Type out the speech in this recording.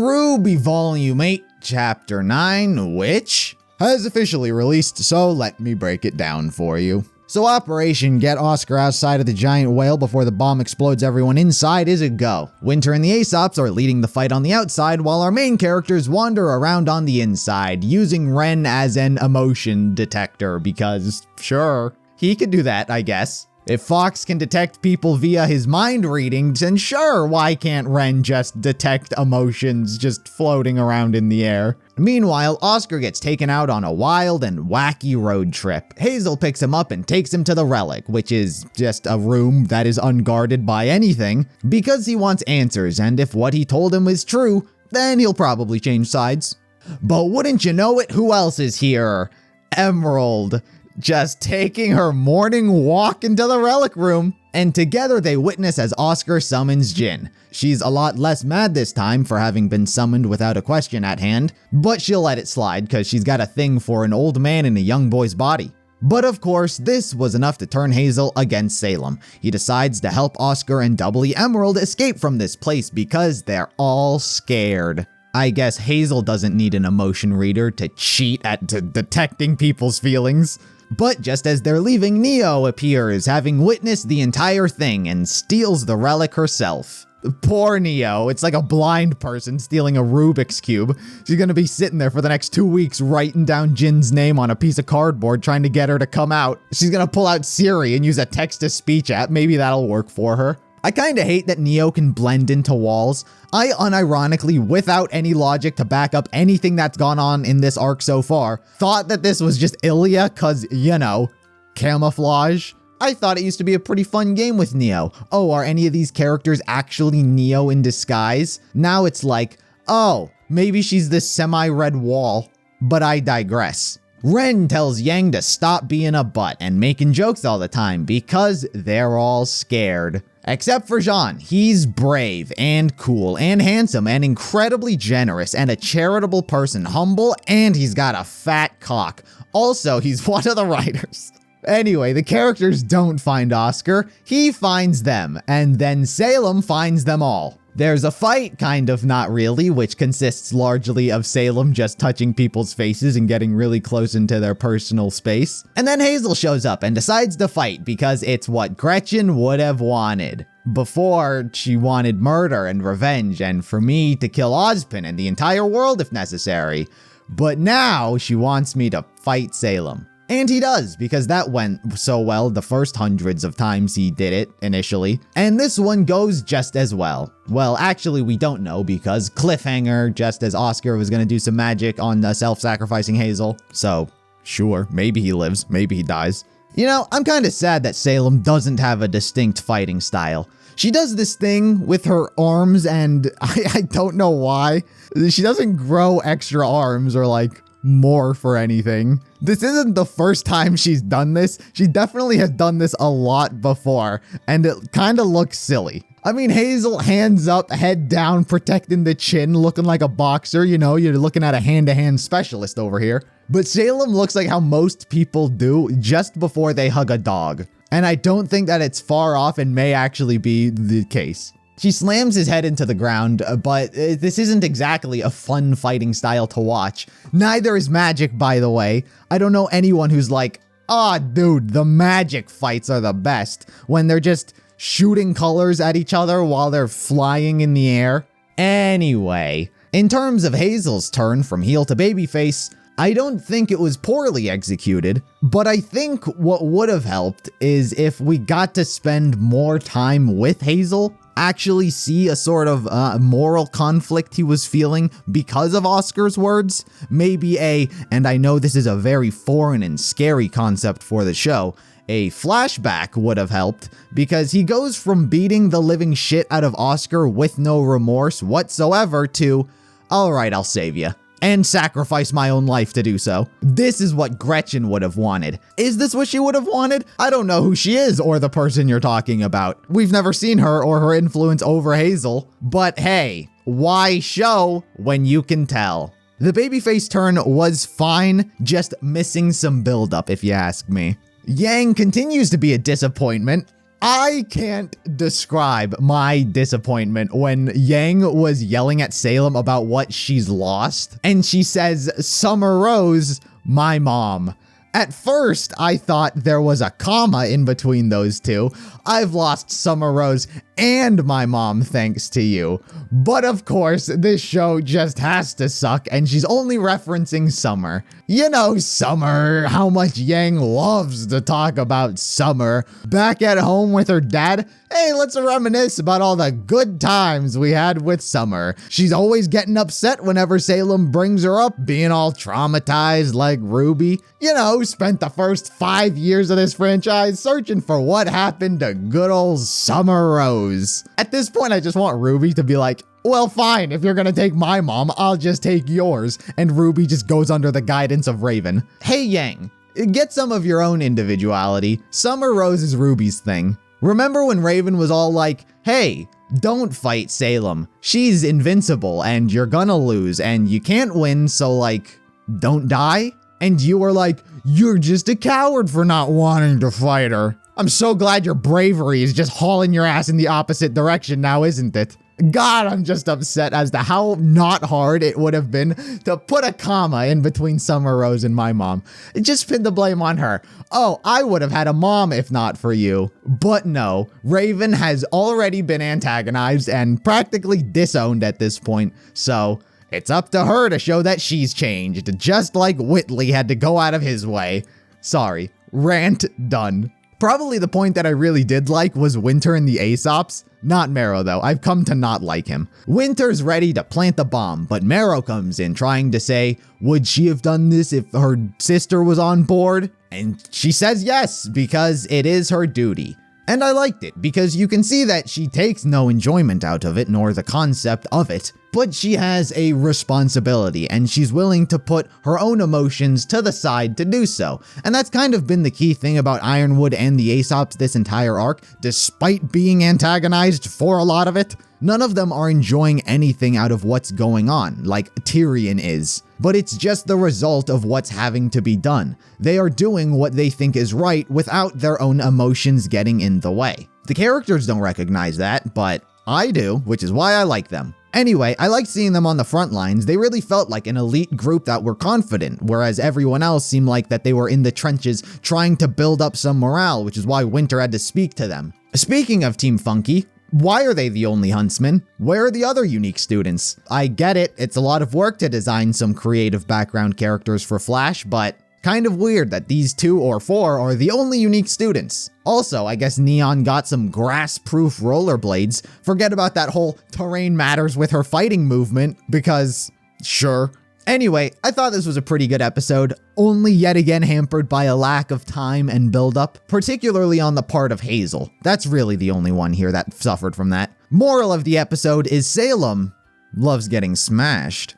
RWBY Volume 8, Chapter 9, which has officially released, so let me break it down for you. So Operation Get Oscar outside of the giant whale before the bomb explodes everyone inside is a go. Winter and the Aesops are leading the fight on the outside while our main characters wander around on the inside, using Ren as an emotion detector because, sure, he could do that, I guess. If Fox can detect people via his mind readings, then sure, why can't Ren just detect emotions just floating around in the air? Meanwhile, Oscar gets taken out on a wild and wacky road trip. Hazel picks him up and takes him to the Relic, which is just a room that is unguarded by anything, because he wants answers, and if what he told him is true, then he'll probably change sides. But wouldn't you know it, who else is here? Emerald. Just taking her morning walk into the Relic room, and together they witness as Oscar summons Jin. She's a lot less mad this time for having been summoned without a question at hand, but she'll let it slide because she's got a thing for an old man in a young boy's body. But of course, this was enough to turn Hazel against Salem. He decides to help Oscar and doubly Emerald escape from this place because they're all scared. I guess Hazel doesn't need an emotion reader to cheat at detecting people's feelings. But just as they're leaving, Neo appears, having witnessed the entire thing, and steals the relic herself. Poor Neo, it's like a blind person stealing a Rubik's Cube. She's gonna be sitting there for the next 2 weeks writing down Jin's name on a piece of cardboard trying to get her to come out. She's gonna pull out Siri and use a text-to-speech app, maybe that'll work for her. I kinda hate that Neo can blend into walls. I unironically, without any logic to back up anything that's gone on in this arc so far, thought that this was just Ilya cause, you know, camouflage. I thought it used to be a pretty fun game with Neo. Oh, are any of these characters actually Neo in disguise? Now it's like, oh, maybe she's this semi-red wall. But I digress. Ren tells Yang to stop being a butt and making jokes all the time because they're all scared. Except for Jean. He's brave and cool and handsome and incredibly generous and a charitable person, humble, and he's got a fat cock. Also, he's one of the writers. Anyway, the characters don't find Oscar, he finds them, and then Salem finds them all. There's a fight, kind of not really, which consists largely of Salem just touching people's faces and getting really close into their personal space. And then Hazel shows up and decides to fight because it's what Gretchen would have wanted. Before, she wanted murder and revenge and for me to kill Ozpin and the entire world if necessary. But now she wants me to fight Salem. And he does, because that went so well the first hundreds of times he did it initially. And this one goes just as well. Well, actually, we don't know because cliffhanger, just as Oscar was gonna do some magic on the self-sacrificing Hazel. So, sure, maybe he lives, maybe he dies. You know, I'm kinda sad that Salem doesn't have a distinct fighting style. She does this thing with her arms and I don't know why. She doesn't grow extra arms or like morph or anything. This isn't the first time she's done this. She definitely has done this a lot before, and it kind of looks silly. I mean, Hazel hands up, head down, protecting the chin, looking like a boxer. You know, you're looking at a hand-to-hand specialist over here. But Salem looks like how most people do just before they hug a dog. And I don't think that it's far off and may actually be the case. She slams his head into the ground, but this isn't exactly a fun fighting style to watch. Neither is magic, by the way. I don't know anyone who's like, "Ah, dude, the magic fights are the best," when they're just shooting colors at each other while they're flying in the air. Anyway, in terms of Hazel's turn from heel to babyface, I don't think it was poorly executed, but I think what would have helped is if we got to spend more time with Hazel, actually see a sort of moral conflict he was feeling because of Oscar's words. Maybe and I know this is a very foreign and scary concept for the show, a flashback would have helped because he goes from beating the living shit out of Oscar with no remorse whatsoever to, alright, I'll save you. And sacrifice my own life to do so. This is what Gretchen would have wanted. Is this what she would have wanted? I don't know who she is or the person you're talking about. We've never seen her or her influence over Hazel. But hey, why show when you can tell? The babyface turn was fine, just missing some buildup if you ask me. Yang continues to be a disappointment. I can't describe my disappointment when Yang was yelling at Salem about what she's lost, and she says, Summer Rose, my mom. At first, I thought there was a comma in between those two. I've lost Summer Rose and my mom thanks to you. But of course, this show just has to suck, and she's only referencing Summer. You know Summer, how much Yang loves to talk about Summer. Back at home with her dad, hey, let's reminisce about all the good times we had with Summer. She's always getting upset whenever Salem brings her up, being all traumatized like RWBY. You know, spent the first 5 years of this franchise searching for what happened to good old Summer Rose. At this point, I just want RWBY to be like, well, fine, if you're gonna take my mom, I'll just take yours. And RWBY just goes under the guidance of Raven. Hey, Yang, get some of your own individuality. Summer Rose is RWBY's thing. Remember when Raven was all like, hey, don't fight Salem. She's invincible and you're gonna lose and you can't win, so like, don't die? And you were like, you're just a coward for not wanting to fight her. I'm so glad your bravery is just hauling your ass in the opposite direction now, isn't it? God, I'm just upset as to how not hard it would have been to put a comma in between Summer Rose and my mom. Just pin the blame on her. Oh, I would have had a mom if not for you. But no, Raven has already been antagonized and practically disowned at this point, so it's up to her to show that she's changed, just like Whitley had to go out of his way. Sorry, rant done. Probably the point that I really did like was Winter and the Aesops. Not Marrow though, I've come to not like him. Winter's ready to plant the bomb, but Marrow comes in trying to say, would she have done this if her sister was on board? And she says yes, because it is her duty. And I liked it, because you can see that she takes no enjoyment out of it, nor the concept of it, but she has a responsibility, and she's willing to put her own emotions to the side to do so. And that's kind of been the key thing about Ironwood and the Aesops this entire arc, despite being antagonized for a lot of it. None of them are enjoying anything out of what's going on, like Tyrion is. But it's just the result of what's having to be done. They are doing what they think is right without their own emotions getting in the way. The characters don't recognize that, but I do, which is why I like them. Anyway, I liked seeing them on the front lines. They really felt like an elite group that were confident, whereas everyone else seemed like that they were in the trenches trying to build up some morale, which is why Winter had to speak to them. Speaking of Team Funky, why are they the only huntsmen? Where are the other unique students? I get it, it's a lot of work to design some creative background characters for Flash, but kind of weird that these 2 or 4 are the only unique students. Also, I guess Neon got some grass-proof rollerblades. Forget about that whole terrain matters with her fighting movement, because sure. Anyway, I thought this was a pretty good episode, only yet again hampered by a lack of time and build-up, particularly on the part of Hazel. That's really the only one here that suffered from that. Moral of the episode is Salem loves getting smashed.